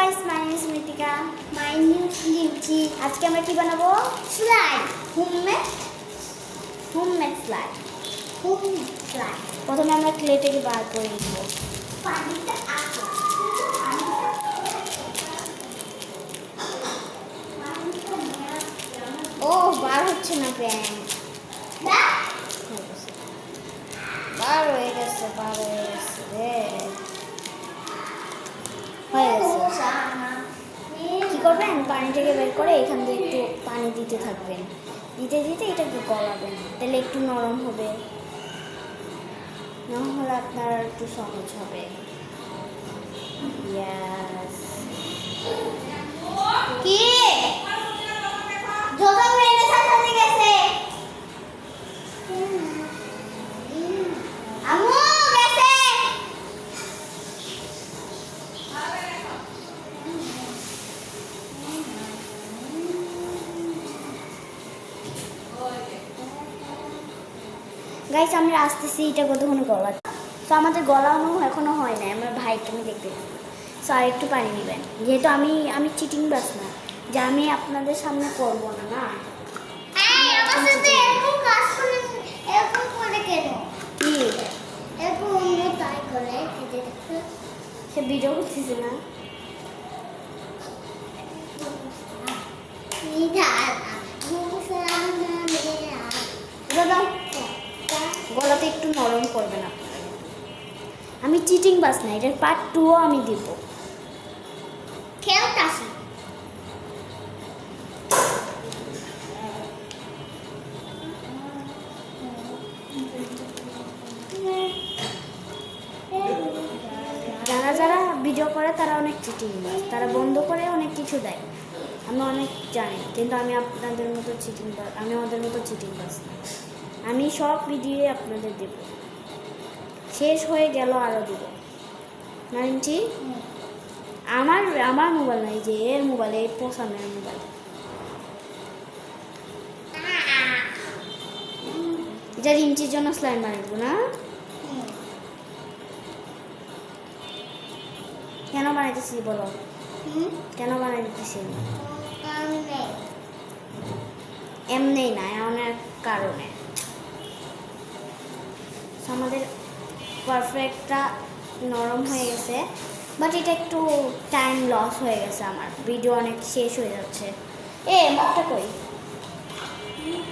guys, my name is Mitika. My name is Limchi. আজকে আমরা কি বানাবো? স্লাইড। Homemade slide. প্রথমে আমরা ক্লেটাকে বার করে নিব। পানিটা আছে। ও বার হচ্ছে না প্যান। বার হয়ে গেছে রে। হয়ে গেছে। কি করবেন, পানিটাকে বের করে এখান থেকে একটু পানি দিতে থাকবেন, দিতে দিতে এটাকে গলাবেন, তাহলে একটু নরম হবে, নরম হলে আপনার একটু সহজ হবে। কি গেছে গাইস, আমরা আসতেছি, এটা কতক্ষণ গলা। তো আমাদের গলানো এখনো হয় না, আমার ভাই তুমি দেখতে। সো আর একটু পানি নেবেন, যেহেতু আমি চিটিং বাস না যে আমি আপনাদের সামনে করবো না। না সে ভিডিও করতেছে না, গলাতে একটু নরম করবেন আপনারা। আমি চিটিং বাস না, এটার পার্ট 2ও আমি দিব। খেলতাছি যারা যারা ভিডিও করে তারা অনেক চিটিং বাস, তারা বন্ধ করে অনেক কিছু দেয়, আমি অনেক জানি, কিন্তু আমি আপনাদের মতো চিটিং বাস, আমি ওদের মতো চিটিং বাস না। আমি সব ভিডিও আপনাদের দেব, শেষ হয়ে গেল আরও দেব। নাইনটি আমার মোবাইল নাই, যে এর মোবাইল, এই পোষানোর মোবাইল। এটা রিঞ্চির জন্য স্লাইম বানাবো না? কেন বানাইতেছি বলো, কেন বানাইতেছি? এমনি না, অনেক কারণে। আমাদের পারফেক্টটা নরম হয়ে গেছে, বাট এটা একটু টাইম লস হয়ে গেছে, আমার ভিডিও অনেক শেষ হয়ে যাচ্ছে। মগটা কই?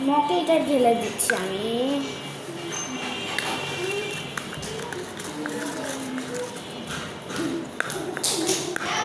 মগটা এটা ঢেলে দিচ্ছি আমি।